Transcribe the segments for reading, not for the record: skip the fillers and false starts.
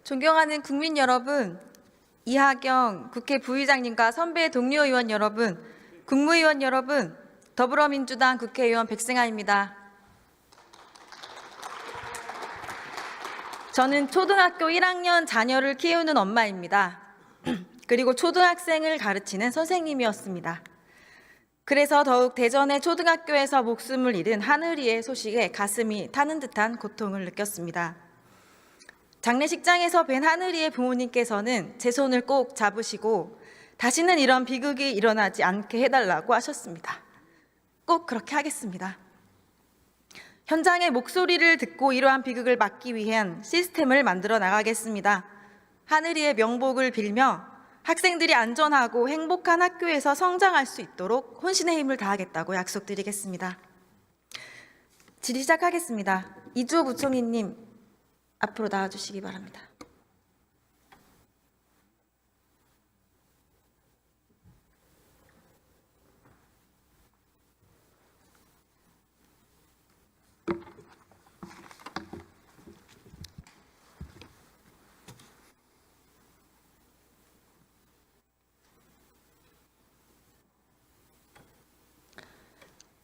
존경하는 국민 여러분, 이하경 국회 부의장님과 선배 동료 의원 여러분, 국무위원 여러분, 더불어민주당 국회의원 백승아입니다. 저는 초등학교 1학년 자녀를 키우는 엄마입니다. 그리고 초등학생을 가르치는 선생님이었습니다. 그래서 더욱 대전의 초등학교에서 목숨을 잃은 하늘이의 소식에 가슴이 타는 듯한 고통을 느꼈습니다. 장례식장에서 뵌 하늘이의 부모님께서는 제 손을 꼭 잡으시고 다시는 이런 비극이 일어나지 않게 해달라고 하셨습니다. 꼭 그렇게 하겠습니다. 현장의 목소리를 듣고 이러한 비극을 막기 위한 시스템을 만들어 나가겠습니다. 하늘이의 명복을 빌며 학생들이 안전하고 행복한 학교에서 성장할 수 있도록 혼신의 힘을 다하겠다고 약속드리겠습니다. 질의 시작하겠습니다. 이주호 부총리님 앞으로 나와주시기 바랍니다.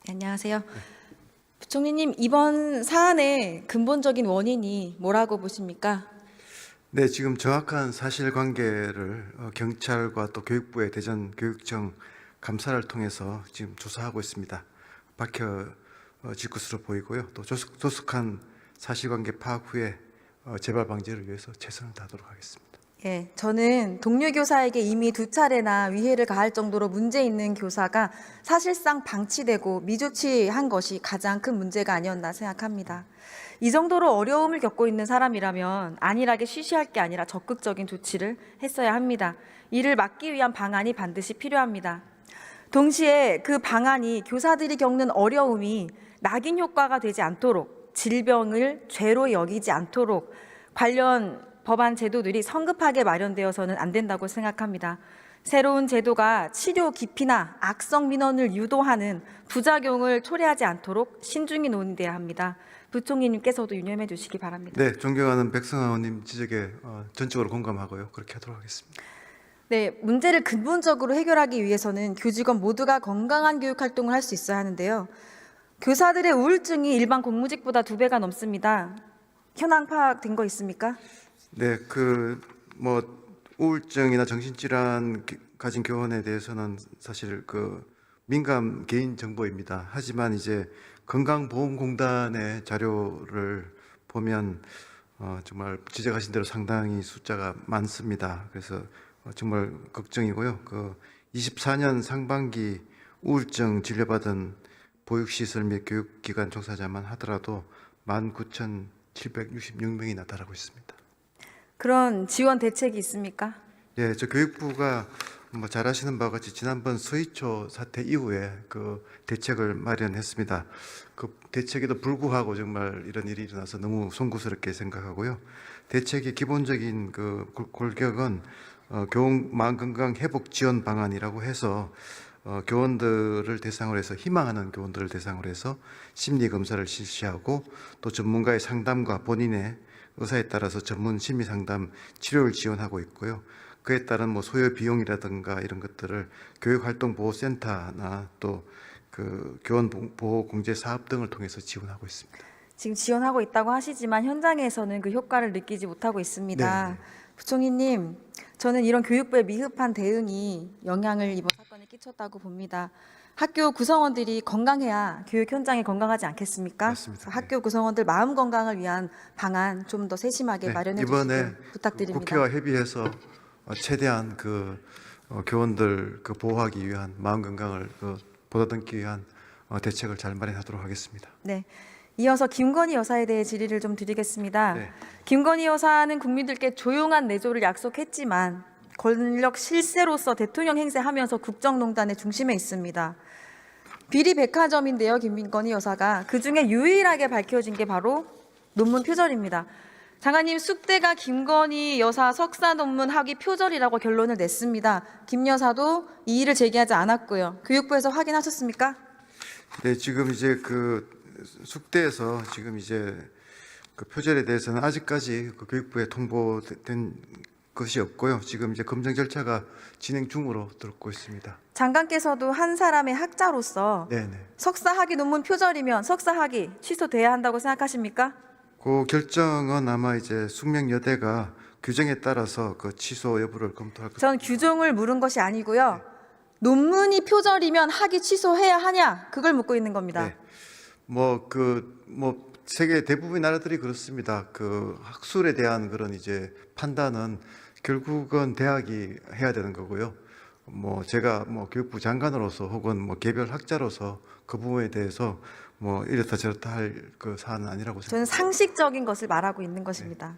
안녕하세요. 부총리님, 이번 사안의 근본적인 원인이 뭐라고 보십니까? 네, 지금 정확한 사실관계를 경찰과 또 교육부의 대전교육청 감사를 통해서 지금 조사하고 있습니다. 밝혀질 것으로 보이고요. 또 조속한 사실관계 파악 후에 재발 방지를 위해서 최선을 다하도록 하겠습니다. 예, 저는 동료 교사에게 이미 2차례나 위해를 가할 정도로 문제 있는 교사가 사실상 방치되고 미조치한 것이 가장 큰 문제가 아니었나 생각합니다. 이 정도로 어려움을 겪고 있는 사람이라면 안일하게 쉬쉬할 게 아니라 적극적인 조치를 했어야 합니다. 이를 막기 위한 방안이 반드시 필요합니다. 동시에 그 방안이 교사들이 겪는 어려움이 낙인 효과가 되지 않도록, 질병을 죄로 여기지 않도록 관련 법안 제도들이 성급하게 마련되어서는 안 된다고 생각합니다. 새로운 제도가 치료 기피나 악성 민원을 유도하는 부작용을 초래하지 않도록 신중히 논의돼야 합니다. 부총리님께서도 유념해 주시기 바랍니다. 네, 존경하는 백승아 의원님 지적에 전적으로 공감하고요. 그렇게 하도록 하겠습니다. 네, 문제를 근본적으로 해결하기 위해서는 교직원 모두가 건강한 교육 활동을 할 수 있어야 하는데요. 교사들의 우울증이 일반 공무직보다 2배가 넘습니다. 현황 파악된 거 있습니까? 네, 우울증이나 정신질환 가진 교원에 대해서는 사실 민감 개인 정보입니다. 하지만 이제 건강보험공단의 자료를 보면 정말 지적하신 대로 상당히 숫자가 많습니다. 그래서 정말 걱정이고요. 24년 상반기 우울증 진료받은 보육시설 및 교육기관 종사자만 하더라도 19,766명이 나타나고 있습니다. 그런 지원 대책이 있습니까? 네, 저 교육부가 잘 아시는 바와 같이 지난번 서희초 사태 이후에 대책을 마련했습니다. 그 대책에도 불구하고 정말 이런 일이 일어나서 너무 송구스럽게 생각하고요. 대책의 기본적인 골격은 교원 마음건강 회복 지원 방안이라고 해서 교원들을 대상으로 해서 희망하는 교원들을 대상으로 해서 심리 검사를 실시하고 또 전문가의 상담과 본인의 의사에 따라서 전문 심리 상담 치료를 지원하고 있고요. 그에 따른 소요 비용이라든가 이런 것들을 교육활동보호센터나 또 교원 보호 공제 사업 등을 통해서 지원하고 있습니다. 지금 지원하고 있다고 하시지만 현장에서는 그 효과를 느끼지 못하고 있습니다. 네. 부총리님, 저는 이런 교육부의 미흡한 대응이 영향을 이번 사건에 끼쳤다고 봅니다. 학교 구성원들이 건강해야 교육 현장이 건강하지 않겠습니까? 맞습니다. 학교 구성원들 마음 건강을 위한 방안 좀 더 세심하게 마련해 이번에 주시길 부탁드립니다. 국회와 협의해서 최대한 교원들 보호하기 위한 마음 건강을 보다듬기 위한 대책을 잘 마련하도록 하겠습니다. 네. 이어서 김건희 여사에 대해 질의를 좀 드리겠습니다. 네. 김건희 여사는 국민들께 조용한 내조를 약속했지만 권력 실세로서 대통령 행세하면서 국정농단의 중심에 있습니다. 비리 백화점인데요, 김건희 여사가. 그중에 유일하게 밝혀진 게 바로 논문 표절입니다. 장관님, 숙대가 김건희 여사 석사 논문 학위 표절이라고 결론을 냈습니다. 김 여사도 이의를 제기하지 않았고요. 교육부에서 확인하셨습니까? 네, 지금 이제 숙대에서 지금 이제 그 표절에 대해서는 아직까지 그 교육부에 통보된 것이 없고요. 지금 이제 검증 절차가 진행 중으로 들고 있습니다. 장관께서도 한 사람의 학자로서 네네. 석사 학위 논문 표절이면 석사 학위 취소돼야 한다고 생각하십니까? 그 결정은 아마 이제 숙명여대가 규정에 따라서 그 취소 여부를 검토할 것. 전 규정을 물은 것이 아니고요. 논문이 표절이면 학위 취소해야 하냐? 그걸 묻고 있는 겁니다. 네. 뭐 세계 대부분의 나라들이 그렇습니다. 그 학술에 대한 그런 이제 판단은 결국은 대학이 해야 되는 거고요. 뭐 제가 뭐 교육부 장관으로서 혹은 뭐 개별 학자로서 그 부분에 대해서 뭐 이렇다 저렇다 할 그 사안은 아니라고 생각합니다. 저는 상식적인 것을 말하고 있는 것입니다.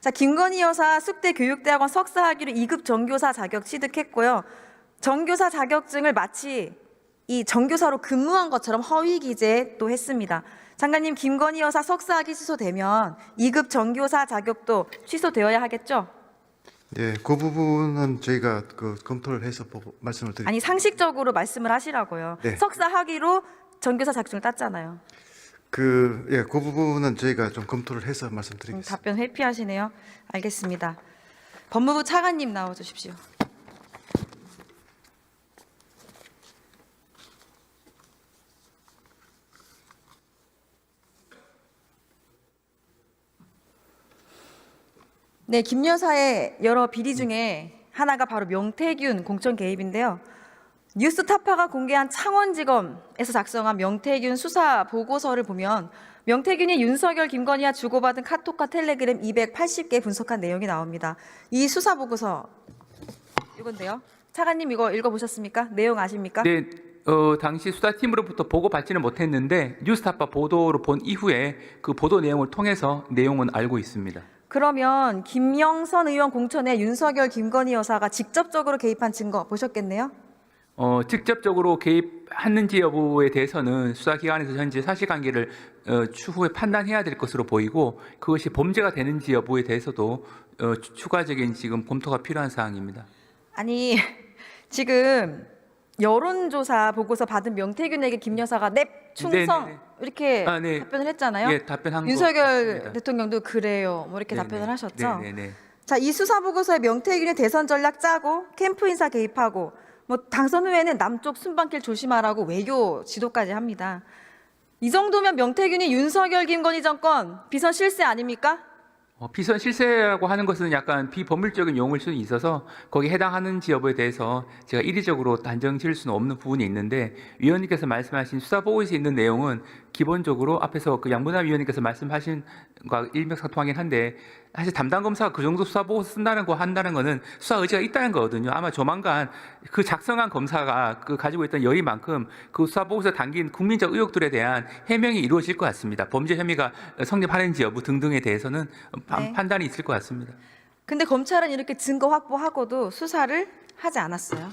자, 김건희 여사 숙대교육대학원 석사 학위로 2급 정교사 자격 취득했고요. 정교사 자격증을 마치 이 정교사로 근무한 것처럼 허위 기재 또 했습니다. 장관님, 김건희 여사 석사 학위 취소되면 2급 정교사 자격도 취소되어야 하겠죠? 네, 그 부분은 저희가 그 검토를 해서 보고 말씀을 드릴게요. 아니, 상식적으로 말씀을 하시라고요. 네. 석사 학위로 정교사 자격증을 땄잖아요. 그 부분은 저희가 좀 검토를 해서 말씀드리겠습니다. 답변 회피하시네요. 알겠습니다. 법무부 차관님 나와 주십시오. 네, 김 여사의 여러 비리 중에 하나가 바로 명태균 공천 개입인데요. 뉴스타파가 공개한 창원지검에서 작성한 명태균 수사 보고서를 보면 명태균이 윤석열, 김건희와 주고받은 카톡과 텔레그램 280개 분석한 내용이 나옵니다. 이 수사 보고서 이건데요. 차관님 이거 읽어보셨습니까? 내용 아십니까? 네, 당시 수사팀으로부터 보고 받지는 못했는데 뉴스타파 보도로 본 이후에 그 보도 내용을 통해서 내용은 알고 있습니다. 그러면 김영선 의원 공천에 윤석열, 김건희 여사가 직접적으로 개입한 증거 보셨겠네요? 직접적으로 개입했는지 여부에 대해서는 수사기관에서 현재 사실관계를 추후에 판단해야 될 것으로 보이고 그것이 범죄가 되는지 여부에 대해서도 추가적인 지금 검토가 필요한 사항입니다. 아니 지금 여론조사 보고서 받은 명태균에게 김 여사가 넵 충성 네네네. 이렇게 네. 답변을 했잖아요. 예, 답변한 거 윤석열 같습니다. 대통령도 그래요. 뭐 이렇게 네네. 답변을 하셨죠. 네네네. 자, 이 수사 보고서에 명태균이 대선 전략 짜고 캠프 인사 개입하고 뭐 당선 후에는 남쪽 순방길 조심하라고 외교 지도까지 합니다. 이 정도면 명태균이 윤석열, 김건희 정권 비선 실세 아닙니까? 비선 실세라고 하는 것은 약간 비법률적인 용어일 수는 있어서 거기에 해당하는지 여부에 대해서 제가 이리적으로 단정 지을 수는 없는 부분이 있는데 위원님께서 말씀하신 수사보고서에 있는 내용은 기본적으로 앞에서 그 양분남 위원님께서 말씀하신 것과 일맥상통하긴 한데 사실 담당 검사가 그 정도 수사보고서 쓴다는 거 한다는 거는 수사 의지가 있다는 거거든요. 아마 조만간 그 작성한 검사가 그 가지고 있던 열의만큼 그 수사보고서 담긴 국민적 의혹들에 대한 해명이 이루어질 것 같습니다. 범죄 혐의가 성립하는지 여부 등등에 대해서는 네. 판단이 있을 것 같습니다. 근데 검찰은 이렇게 증거 확보하고도 수사를 하지 않았어요.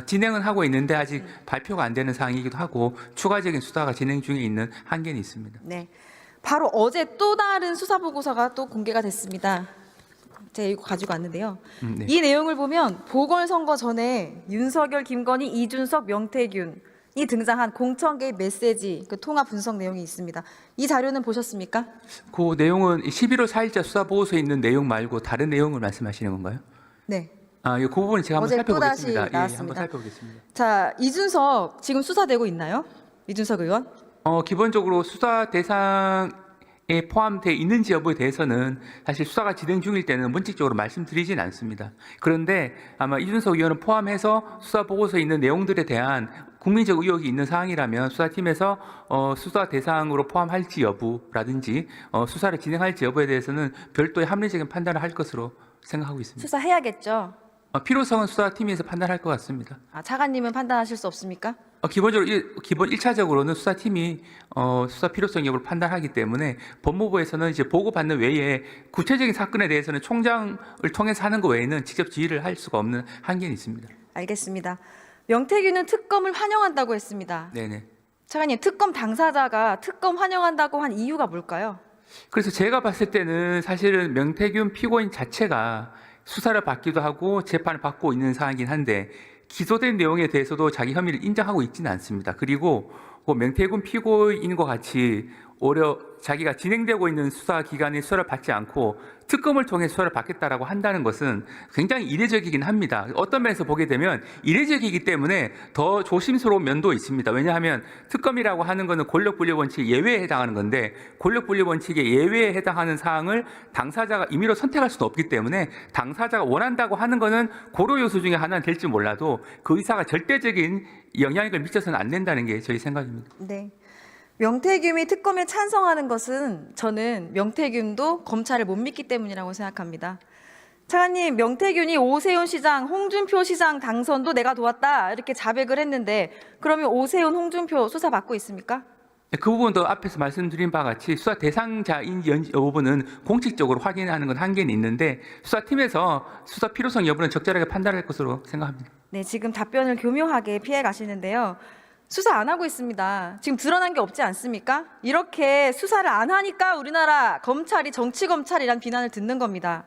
진행은 하고 있는데 아직 발표가 안 되는 사항이기도 하고 추가적인 수사가 진행 중에 있는 한계는 있습니다. 네. 바로 어제 또 다른 수사 보고서가 또 공개가 됐습니다. 제가 이거 가지고 왔는데요. 네. 이 내용을 보면 보궐선거 전에 윤석열, 김건희, 이준석, 명태균이 등장한 공천 개입 메시지 그 통화 분석 내용이 있습니다. 이 자료는 보셨습니까? 그 내용은 11월 4일자 수사보고서에 있는 내용 말고 다른 내용을 말씀하시는 건가요? 네. 그 부분은 제가 한번 어제 살펴보겠습니다. 또다시 한번 나왔습니다. 살펴보겠습니다. 자, 이준석 지금 수사되고 있나요? 이준석 의원? 기본적으로 수사 대상에 포함되어 있는지 여부에 대해서는 사실 수사가 진행 중일 때는 원칙적으로 말씀드리진 않습니다. 그런데 아마 이준석 의원을 포함해서 수사 보고서에 있는 내용들에 대한 국민적 의혹이 있는 사항이라면 수사팀에서 수사 대상으로 포함할지 여부라든지 수사를 진행할지 여부에 대해서는 별도의 합리적인 판단을 할 것으로 생각하고 있습니다. 수사해야겠죠. 필요성은 수사팀에서 판단할 것 같습니다. 차관님은 판단하실 수 없습니까? 기본 1차적으로는 수사팀이 수사 필요성 여부를 판단하기 때문에 법무부에서는 이제 보고받는 외에 구체적인 사건에 대해서는 총장을 통해서 하는 것 외에는 직접 지휘를 할 수가 없는 한계는 있습니다. 알겠습니다. 명태균은 특검을 환영한다고 했습니다. 네네. 차관님, 특검 당사자가 특검 환영한다고 한 이유가 뭘까요? 그래서 제가 봤을 때는 사실은 명태균 피고인 자체가 수사를 받기도 하고 재판을 받고 있는 상황이긴 한데 기소된 내용에 대해서도 자기 혐의를 인정하고 있지는 않습니다. 그리고 명태균 피고인과 같이 오히려 자기가 진행되고 있는 수사 기관의 수사를 받지 않고 특검을 통해 수사를 받겠다라고 한다는 것은 굉장히 이례적이긴 합니다. 어떤 면에서 보게 되면 이례적이기 때문에 더 조심스러운 면도 있습니다. 왜냐하면 특검이라고 하는 것은 권력분립 원칙 예외에 해당하는 건데 권력분립 원칙의 예외에 해당하는 사항을 당사자가 임의로 선택할 수는 없기 때문에 당사자가 원한다고 하는 것은 고려 요소 중에 하나는 될지 몰라도 그 의사가 절대적인 영향력을 미쳐서는 안 된다는 게 저희 생각입니다. 네. 명태균이 특검에 찬성하는 것은 저는 명태균도 검찰을 못 믿기 때문이라고 생각합니다. 차관님, 명태균이 오세훈 시장, 홍준표 시장 당선도 내가 도왔다 이렇게 자백을 했는데 그러면 오세훈, 홍준표 수사 받고 있습니까? 그 부분도 앞에서 말씀드린 바와 같이 수사 대상자인 여부는 공식적으로 확인하는 건 한계는 있는데 수사팀에서 수사 필요성 여부는 적절하게 판단할 것으로 생각합니다. 네, 지금 답변을 교묘하게 피해 가시는데요. 수사 안 하고 있습니다. 지금 드러난 게 없지 않습니까? 이렇게 수사를 안 하니까 우리나라 검찰이 정치검찰이란 비난을 듣는 겁니다.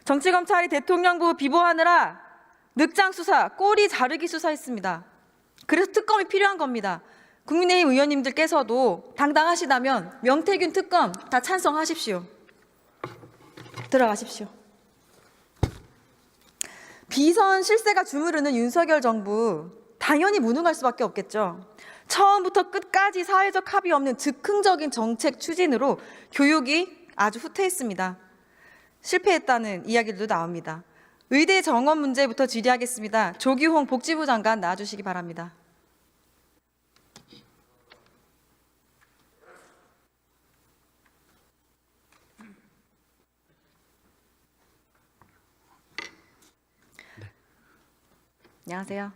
정치검찰이 대통령부 비보하느라 늑장 수사, 꼬리 자르기 수사했습니다. 그래서 특검이 필요한 겁니다. 국민의힘 의원님들께서도 당당하시다면 명태균 특검 다 찬성하십시오. 들어가십시오. 비선 실세가 주무르는 윤석열 정부 당연히 무능할 수밖에 없겠죠. 처음부터 끝까지 사회적 합의 없는 즉흥적인 정책 추진으로 교육이 아주 후퇴했습니다. 실패했다는 이야기도 나옵니다. 의대 정원 문제부터 질의하겠습니다. 조규홍 복지부 장관 나와주시기 바랍니다. 안녕하세요.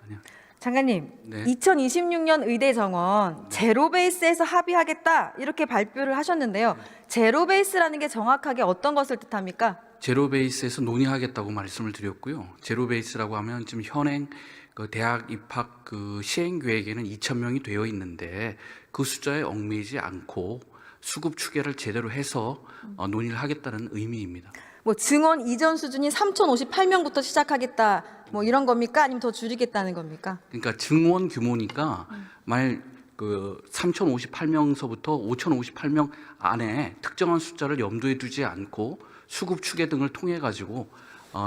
장관님, 네. 2026년 의대 정원 제로 베이스에서 합의하겠다 이렇게 발표를 하셨는데요. 제로 베이스라는 게 정확하게 어떤 것을 뜻합니까? 제로 베이스에서 논의하겠다고 말씀을 드렸고요. 제로 베이스라고 하면 지금 현행 그 대학 입학 그 시행 계획에는 2,000명이 되어 있는데 그 숫자에 얽매이지 않고 수급 추계를 제대로 해서 논의를 하겠다는 의미입니다. 뭐 증원 이전 수준이 3,058명부터 시작하겠다 뭐 이런 겁니까? 아니면 더 줄이겠다는 겁니까? 그러니까 증원 규모니까 만약 그 3,058명서부터 5,058명 안에 특정한 숫자를 염두에 두지 않고 수급 추계 등을 통해 가지고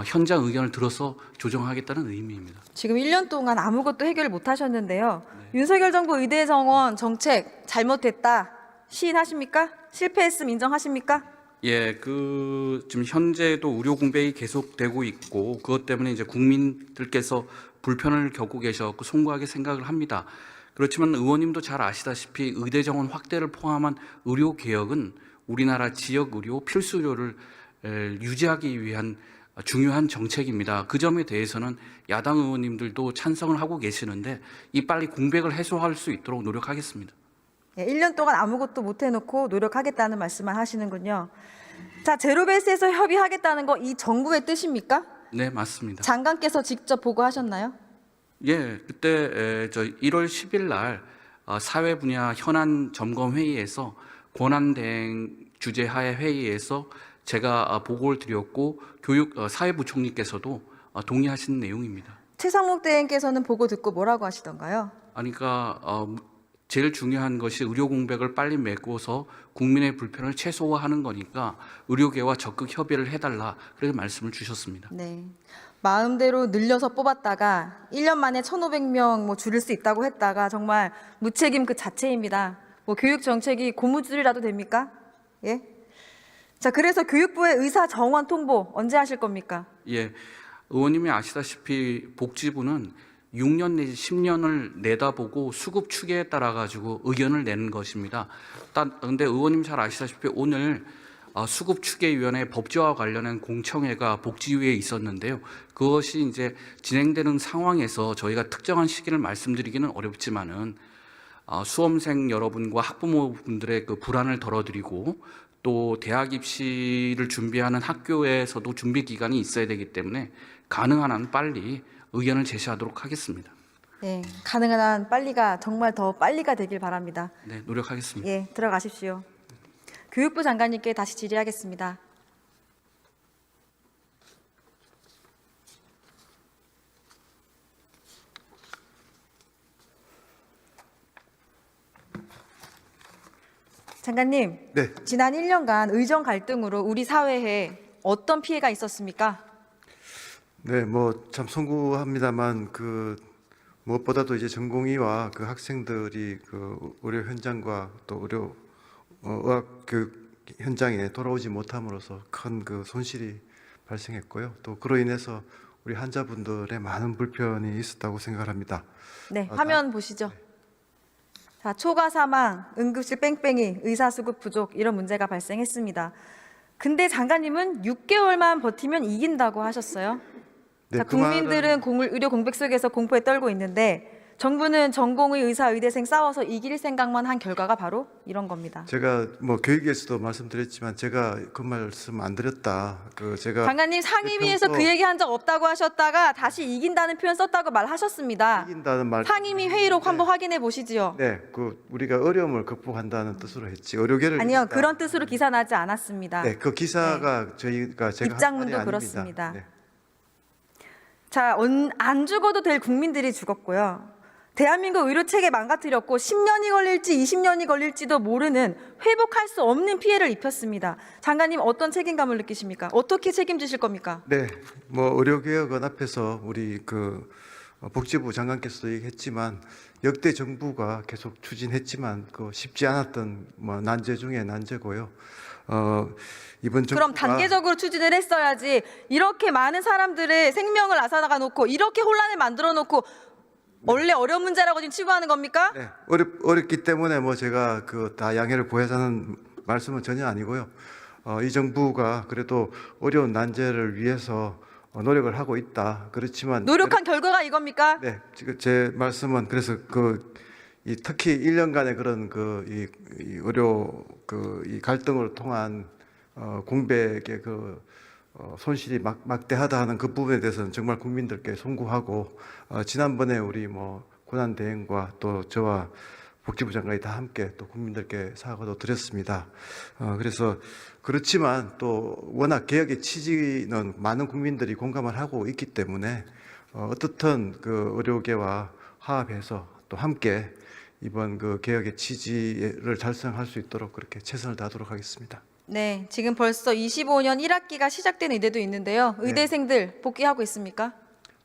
현장 의견을 들어서 조정하겠다는 의미입니다. 지금 1년 동안 아무것도 해결을 못 하셨는데요. 윤석열 정부 의대 정원 정책 잘못됐다 시인하십니까? 실패했음 인정하십니까? 예, 그 지금 현재도 의료 공백이 계속되고 있고 그것 때문에 이제 국민들께서 불편을 겪고 계셔서 송구하게 생각을 합니다. 그렇지만 의원님도 잘 아시다시피 의대 정원 확대를 포함한 의료 개혁은 우리나라 지역 의료 필수 의료를 유지하기 위한 중요한 정책입니다. 그 점에 대해서는 야당 의원님들도 찬성을 하고 계시는데 이 빨리 공백을 해소할 수 있도록 노력하겠습니다. 1년 동안 아무것도 못 해놓고 노력하겠다는 말씀만 하시는군요. 자, 제로베이스에서 협의하겠다는 거 이 정부의 뜻입니까? 네, 맞습니다. 장관께서 직접 보고하셨나요? 예, 그때 저 1월 10일 날 사회 분야 현안 점검 회의에서 권한 대행 주제 하에 회의에서 제가 보고를 드렸고 사회부총리께서도 동의하신 내용입니다. 최상목 대행께서는 보고 듣고 뭐라고 하시던가요? 그러니까 제일 중요한 것이 의료 공백을 빨리 메고서 국민의 불편을 최소화하는 거니까 의료계와 적극 협의를 해달라 그렇게 말씀을 주셨습니다. 네. 마음대로 늘려서 뽑았다가 1년 만에 1,500명 뭐 줄일 수 있다고 했다가 정말 무책임 그 자체입니다. 뭐 교육 정책이 고무줄이라도 됩니까? 예? 자, 그래서 교육부의 의사 정원 통보 언제 하실 겁니까? 예, 의원님이 아시다시피 복지부는 6년 내지 10년을 내다보고 수급 추계에 따라 가지고 의견을 내는 것입니다. 그런데 의원님 잘 아시다시피 오늘 수급 추계위원회 법제화 관련한 공청회가 복지위에 있었는데요. 그것이 이제 진행되는 상황에서 저희가 특정한 시기를 말씀드리기는 어렵지만은 수험생 여러분과 학부모분들의 그 불안을 덜어드리고 또 대학 입시를 준비하는 학교에서도 준비 기간이 있어야 되기 때문에 가능한 한 빨리 의견을 제시하도록 하겠습니다. 네, 가능한 한 빨리가 정말 더 빨리가 되길 바랍니다. 네, 노력하겠습니다. 예, 들어가십시오. 교육부 장관님께 다시 질의하겠습니다. 장관님, 네. 지난 1년간 의정 갈등으로 우리 사회에 어떤 피해가 있었습니까? 네, 뭐 참 송구합니다만 무엇보다도 이제 전공의와 그 학생들이 그 의료 현장과 또 의료 의학 교육 현장에 돌아오지 못함으로써 큰 그 손실이 발생했고요. 또 그로 인해서 우리 환자분들의 많은 불편이 있었다고 생각합니다. 네, 화면 보시죠. 자, 초과 사망, 응급실 뺑뺑이, 의사 수급 부족 이런 문제가 발생했습니다. 근데 장관님은 6개월만 버티면 이긴다고 하셨어요. 네, 자, 그 말은 국민들은 의료 공백 속에서 공포에 떨고 있는데 정부는 전공의 의사, 의대생 싸워서 이길 생각만 한 결과가 바로 이런 겁니다. 제가 뭐 교육에서도 말씀드렸지만 제가 그 말씀 안 드렸다. 제가 장관님 상임위에서 그 얘기 한 적 없다고 하셨다가 다시 이긴다는 표현 썼다고 말하셨습니다. 이긴다는 말. 상임위 회의록 한번 확인해 보시지요. 네, 우리가 어려움을 극복한다는 뜻으로 했지 의료계를 아니요, 이긴다. 그런 뜻으로 기사 나지 않았습니다. 네, 그 기사가 제가 한 말이 입장문도 아닙니다. 그렇습니다. 네. 자, 안 죽어도 될 국민들이 죽었고요. 대한민국 의료 체계 망가뜨렸고 10년이 걸릴지 20년이 걸릴지도 모르는 회복할 수 없는 피해를 입혔습니다. 장관님 어떤 책임감을 느끼십니까? 어떻게 책임지실 겁니까? 네, 뭐 의료개혁은 앞에서 우리 복지부 장관께서도 얘기했지만 역대 정부가 계속 추진했지만 쉽지 않았던 뭐 난제 중에 난제고요. 이번 정부가 그럼 단계적으로 추진을 했어야지 이렇게 많은 사람들의 생명을 앗아나가 놓고 이렇게 혼란을 만들어 놓고 원래 어려운 문제라고 지금 치부하는 겁니까? 네, 어렵기 때문에 뭐 제가 다 양해를 구해서는 말씀은 전혀 아니고요. 이 정부가 그래도 어려운 난제를 위해서 노력을 하고 있다. 그렇지만 노력한 결과가 이겁니까? 네, 지금 제 말씀은 그래서 특히 1년간의 그런 이 의료 이 갈등을 통한 공백의 손실이 막대하다 하는 그 부분에 대해서는 정말 국민들께 송구하고 지난번에 우리 뭐 고난 대행과 또 저와 복지부 장관이 다 함께 또 국민들께 사과도 드렸습니다. 그래서 그렇지만 또 워낙 개혁의 취지는 많은 국민들이 공감을 하고 있기 때문에 어떻든 의료계와 화합해서 또 함께 이번 개혁의 취지를 달성할 수 있도록 그렇게 최선을 다하도록 하겠습니다. 네, 지금 벌써 25년 1학기가 시작된 의대도 있는데요. 의대생들 복귀하고 있습니까?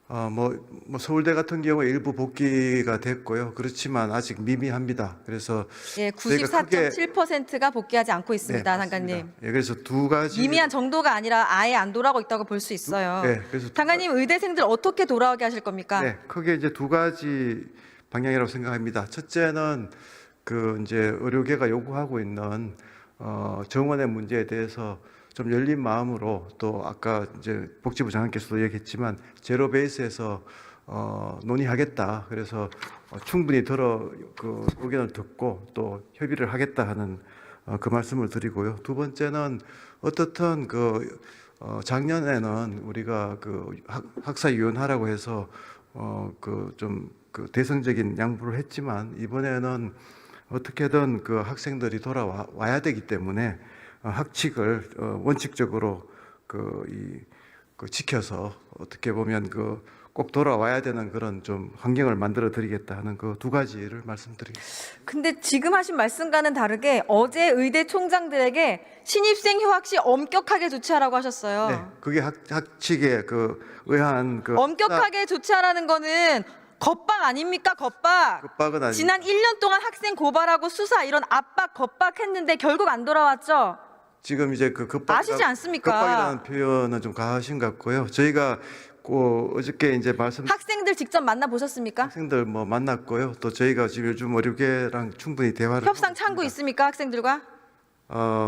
뭐 서울대 같은 경우에 일부 복귀가 됐고요. 그렇지만 아직 미미합니다. 그래서 예, 94.7%가 복귀하지 않고 있습니다, 네, 장관님. 맞습니다. 예, 그래서 두 가지 미미한 정도가 아니라 아예 안 돌아오고 있다고 볼 수 있어요. 네, 그래서 장관님 의대생들 어떻게 돌아오게 하실 겁니까? 네, 크게 이제 두 가지 방향이라고 생각합니다. 첫째는 이제 의료계가 요구하고 있는 정원의 문제에 대해서 좀 열린 마음으로 또 아까 이제 복지부 장관께서도 얘기했지만 제로 베이스에서 논의하겠다. 그래서 충분히 의견을 듣고 또 협의를 하겠다 하는 그 말씀을 드리고요. 두 번째는 어떻든 작년에는 우리가 학사위원회라고 해서 대승적인 양보를 했지만 이번에는 어떻게든 학생들이 돌아와야 되기 때문에 학칙을 원칙적으로 지켜서 어떻게 보면 꼭 돌아와야 되는 그런 좀 환경을 만들어 드리겠다 하는 두 가지를 말씀드리겠습니다. 근데 지금 하신 말씀과는 다르게 어제 의대 총장들에게 신입생 휴학 시 엄격하게 조치하라고 하셨어요. 네, 그게 학칙에 의한 엄격하게 조치하라는 거는 겁박 아닙니까? 겁박. 겁박은 아닙니다. 지난 1년 동안 학생 고발하고 수사 이런 압박, 겁박했는데 결국 안 돌아왔죠? 지금 이제 아시지 않습니까? 겁박이라는 표현은 좀 과하신 것 같고요. 저희가 어저께 이제 학생들 직접 만나보셨습니까? 학생들 뭐 만났고요. 또 저희가 지금 요즘 의료계랑 충분히 대화를 협상 하고 창구 있습니다. 있습니까? 학생들과?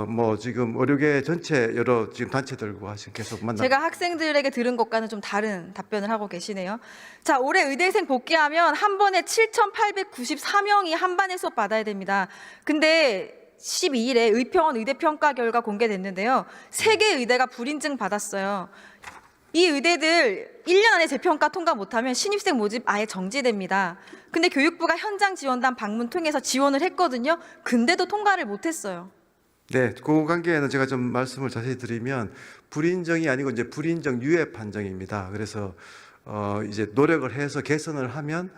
뭐 지금 의료계 전체 여러 지금 단체들과 지금 계속 만나. 제가 학생들에게 들은 것과는 좀 다른 답변을 하고 계시네요. 자, 올해 의대생 복귀하면 한 번에 7,894명이 한 반에 수업 받아야 됩니다. 근데 12일에 의평원 의대평가 결과 공개됐는데요. 3개 의대가 불인증 받았어요. 이 의대들 1년 안에 재평가 통과 못하면 신입생 모집 아예 정지됩니다. 근데 교육부가 현장 지원단 방문 통해서 지원을 했거든요. 근데도 통과를 못했어요. 네, 그 관계에는 제가 좀 말씀을 자세히 드리면 불인정이 아니고 이제 불인정 유예 판정입니다. 그래서 이제 노력을 해서 개선을 하면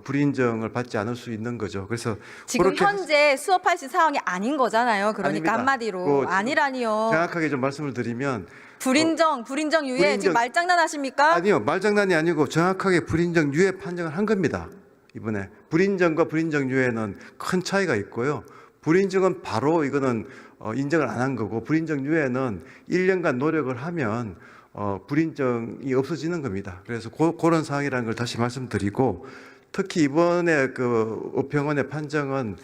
불인정을 받지 않을 수 있는 거죠. 그래서 지금 그렇게 현재 수업할 수 있는 상황이 아닌 거잖아요. 그러니까 아닙니다. 한마디로 지금 아니라니요. 정확하게 좀 말씀을 드리면 불인정 유예 불인정- 지금 말장난하십니까? 아니요, 말장난이 아니고 정확하게 불인정 유예 판정을 한 겁니다. 이번에 불인정과 불인정 유예는 큰 차이가 있고요. 불인정은 바로 이거는 인정을 안 한 거고, 불인정 유예는 1년간 노력을 하면 불인정이 없어지는 겁니다. 그래서 그런 상황이라는 걸 다시 말씀드리고, 특히 이번에 그 의평원의 판정은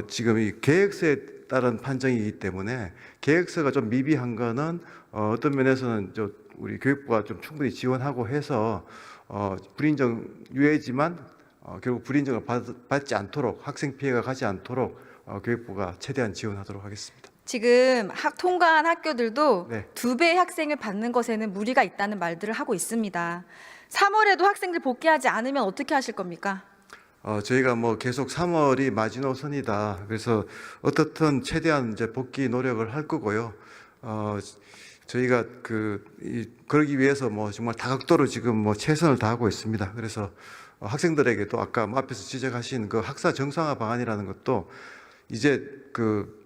지금 이 계획서에 따른 판정이기 때문에 계획서가 좀 미비한 거는 어떤 면에서는 우리 교육부가 좀 충분히 지원하고 해서 불인정 유예지만 결국 불인정을 받지 않도록, 학생 피해가 가지 않도록 교육부가 최대한 지원하도록 하겠습니다. 지금 통과한 학교들도 네. 2배의 학생을 받는 것에는 무리가 있다는 말들을 하고 있습니다. 3월에도 학생들 복귀하지 않으면 어떻게 하실 겁니까? 저희가 뭐 계속 3월이 마지노선이다. 그래서 어떻든 최대한 이제 복귀 노력을 할 거고요. 저희가 그러기 위해서 뭐 정말 다각도로 지금 뭐 최선을 다하고 있습니다. 그래서 학생들에게도 아까 뭐 앞에서 지적하신 그 학사 정상화 방안이라는 것도 이제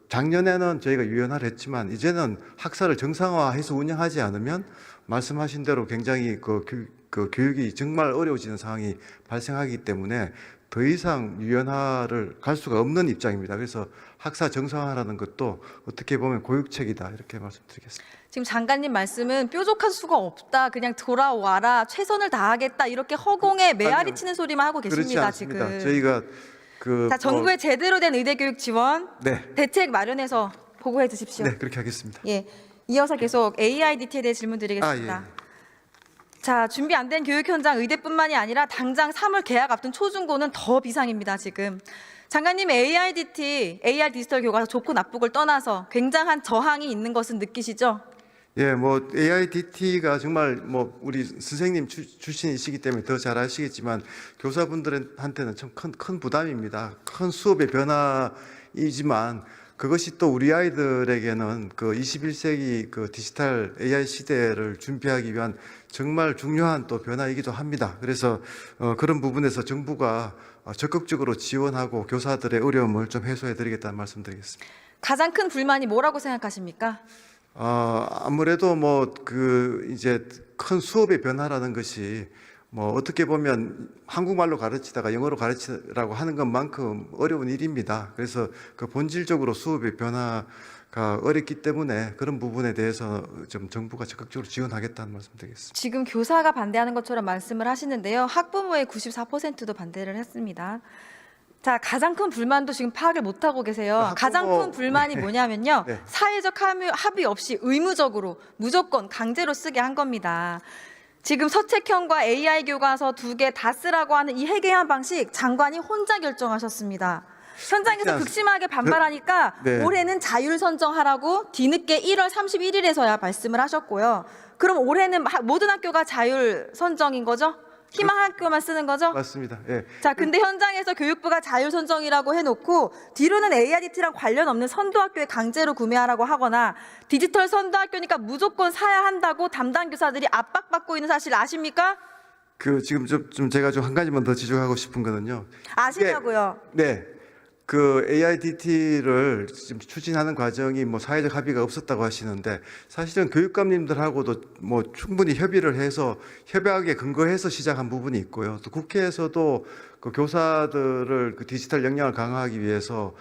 작년에는 저희가 유연화를 했지만 이제는 학사를 정상화해서 운영하지 않으면 말씀하신 대로 굉장히 교육이 정말 어려워지는 상황이 발생하기 때문에 더 이상 유연화를 갈 수가 없는 입장입니다. 그래서 학사 정상화라는 것도 어떻게 보면 고육책이다 이렇게 말씀드리겠습니다. 지금 장관님 말씀은 뾰족한 수가 없다. 그냥 돌아와라. 최선을 다하겠다. 이렇게 허공에 메아리 아니요. 치는 소리만 하고 그렇지 계십니다. 않습니다. 지금. 저희가 자, 정부의 제대로 된 의대 교육 지원 네, 대책 마련해서 보고해 주십시오. 네 그렇게 하겠습니다. 예. 이어서 계속 AIDT에 대해 질문 드리겠습니다. 예. 자, 준비 안 된 교육 현장 의대뿐만이 아니라 당장 3월 개학 앞둔 초중고는 더 비상입니다, 지금. 장관님, AIDT, AR 디지털 교과서 좋고 나쁘고를 떠나서 굉장한 저항이 있는 것은 느끼시죠? 예, 뭐 AIDT가 정말 뭐 우리 선생님 출신이시기 때문에 더 잘 아시겠지만 교사분들한테는 참 큰 부담입니다. 큰 수업의 변화이지만 그것이 또 우리 아이들에게는 21세기 디지털 AI 시대를 준비하기 위한 정말 중요한 또 변화이기도 합니다. 그래서 그런 부분에서 정부가 적극적으로 지원하고 교사들의 어려움을 좀 해소해 드리겠다는 말씀드리겠습니다. 가장 큰 불만이 뭐라고 생각하십니까? 아무래도 이제 큰 수업의 변화라는 것이 어떻게 보면 한국말로 가르치다가 영어로 가르치라고 하는 것만큼 어려운 일입니다. 그래서 본질적으로 수업의 변화가 어렵기 때문에 그런 부분에 대해서 좀 정부가 적극적으로 지원하겠다는 말씀드리겠습니다. 지금 교사가 반대하는 것처럼 말씀을 하시는데요. 학부모의 94%도 반대를 했습니다. 자, 가장 큰 불만도 지금 파악을 못하고 계세요. 가장 큰 불만이 뭐냐면요. 네. 사회적 합의 없이 의무적으로 무조건 강제로 쓰게 한 겁니다. 지금 서책형과 AI 교과서 2개 다 쓰라고 하는 이 해괴한 방식 장관이 혼자 결정하셨습니다. 현장에서 극심하게 반발하니까 네. 올해는 자율 선정하라고 뒤늦게 1월 31일에서야 말씀을 하셨고요. 그럼 올해는 모든 학교가 자율 선정인 거죠? 희망 학교만 쓰는 거죠? 맞습니다. 예. 자, 근데 현장에서 교육부가 자율 선정이라고 해놓고 뒤로는 AIDT랑 관련 없는 선도학교에 강제로 구매하라고 하거나 디지털 선도학교니까 무조건 사야 한다고 담당 교사들이 압박받고 있는 사실 아십니까? 지금 좀 제가 좀 한 가지만 더 지적하고 싶은 거는요. 아시냐고요? 네. AIDT를 지금 추진하는 과정이 사회적 합의가 없었다고 하시는데 사실은 교육감님들하고도 충분히 협의를 해서 협약에 근거해서 시작한 부분이 있고요. 또 국회에서도 교사들을 디지털 역량을 강화하기 위해서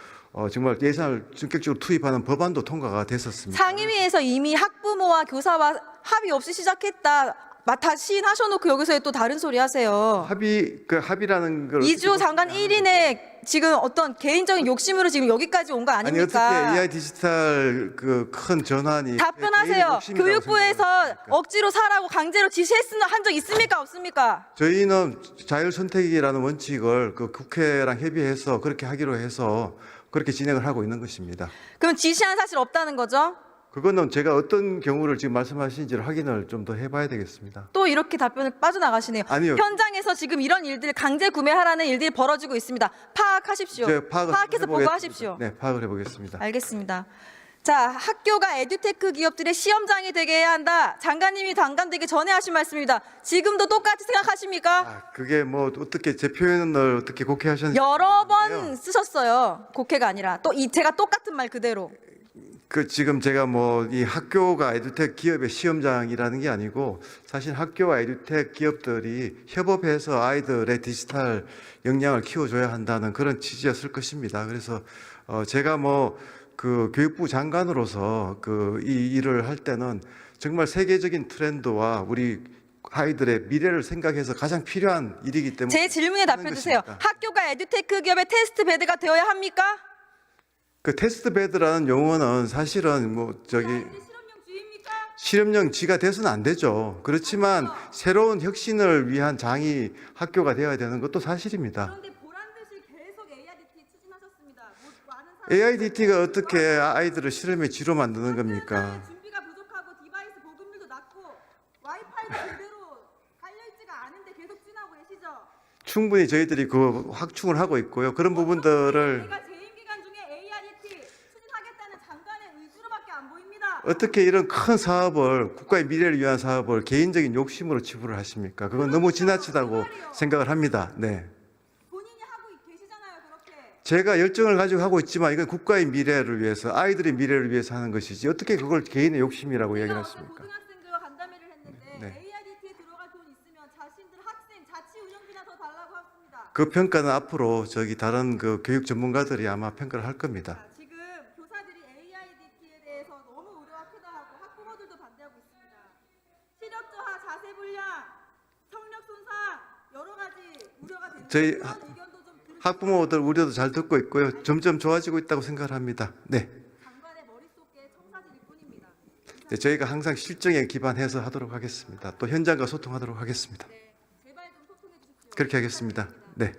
정말 예산을 전격적으로 투입하는 법안도 통과가 됐었습니다. 상임위에서 이미 학부모와 교사와 합의 없이 시작했다. 다 시인하셔놓고 여기서 또 다른 소리 하세요. 합의라는 걸 이주호 장관 1인의 지금 어떤 개인적인 욕심으로 지금 여기까지 온 거 아니 아닙니까? 어떻게 AI 디지털 큰 전환이 답변하세요. 개인 욕심이라고 교육부에서 생각합니까? 억지로 사라고 강제로 지시했으나 한 적 있습니까? 없습니까? 저희는 자율 선택이라는 원칙을 국회랑 협의해서 그렇게 하기로 해서 그렇게 진행을 하고 있는 것입니다. 그럼 지시한 사실 없다는 거죠? 그거는 제가 어떤 경우를 지금 말씀하시는지를 확인을 좀 더 해봐야 되겠습니다. 또 이렇게 답변을 빠져나가시네요. 아니요. 현장에서 지금 이런 일들 강제 구매하라는 일들이 벌어지고 있습니다. 파악하십시오. 제가 파악해서 해보겠습니다. 보고하십시오. 네, 파악을 해보겠습니다. 알겠습니다. 자, 학교가 에듀테크 기업들의 시험장이 되게 해야 한다. 장관님이 당관되기 전에 하신 말씀입니다. 지금도 똑같이 생각하십니까? 그게 뭐 어떻게 제 표현을 어떻게 곡해하셨는지 여러 모르겠는데요. 번 쓰셨어요. 곡해가 아니라 또 제가 똑같은 말 그대로. 지금 제가 뭐 이 학교가 에듀텍 기업의 시험장이라는 게 아니고 사실 학교와 에듀텍 기업들이 협업해서 아이들의 디지털 역량을 키워줘야 한다는 그런 취지였을 것입니다. 그래서 제가 뭐 그 교육부 장관으로서 이 일을 할 때는 정말 세계적인 트렌드와 우리 아이들의 미래를 생각해서 가장 필요한 일이기 때문에 제 질문에 하는 답해 주세요. 것입니다. 학교가 에듀테크 기업의 테스트 베드가 되어야 합니까? 그 테스트 베드라는 용어는 사실은 뭐 실험용주의입니까? 실험용지가 돼서는 안 되죠. 그렇지만 새로운 혁신을 위한 장이 학교가 되어야 되는 것도 사실입니다. 그런데 보란 듯이 계속 AIDT 추진하셨습니다. 많은 AIDT가 어떻게 아이들을 실험의 쥐로 만드는 겁니까? 준비가 부족하고 디바이스 보급률도 낮고 와이파이도 제대로 달려있지가 않은데 계속 진하고 계시죠? 충분히 저희들이 그 확충을 하고 있고요. 그런 부분들을 제가 재임 기간 중에 AIDT 추진하겠다는 장관의 의지로밖에 안 보입니다. 어떻게 이런 큰 사업을 국가의 미래를 위한 사업을 개인적인 욕심으로 지불을 하십니까? 그건 너무 지나치다고 생각을 합니다. 네. 본인이 하고 계시잖아요, 그렇게. 제가 열정을 가지고 하고 있지만 이건 국가의 미래를 위해서 아이들의 미래를 위해서 하는 것이지 어떻게 그걸 개인의 욕심이라고 제가 어제 얘기하십니까? 고등학생들과 간담회를 했는데 네. AIDT에 들어갈 돈 있으면 자신들 학생 자치 운영비나 더 달라고 했습니다. 그 평가는 앞으로 다른 그 교육 전문가들이 아마 평가를 할 겁니다. 자, 지금 교사들이 AIDT에 대해서 너무 우려가 크다고 학부모들도 반대하고 있습니다. 시력 저하, 자세 불량, 성력 손상 여러 가지 우려가 되는 저희 그런 의견도 좀 들으시고 학부모들 우려도 잘 듣고 있고요. 점점 좋아지고 있다고 생각을 합니다. 네. 장관의 머릿속에 청사진일 뿐입니다. 네, 저희가 항상 실정에 기반해서 하도록 하겠습니다. 또 현장과 소통하도록 하겠습니다. 네, 제발 좀 소통해 주십시오. 그렇게 하겠습니다. 네.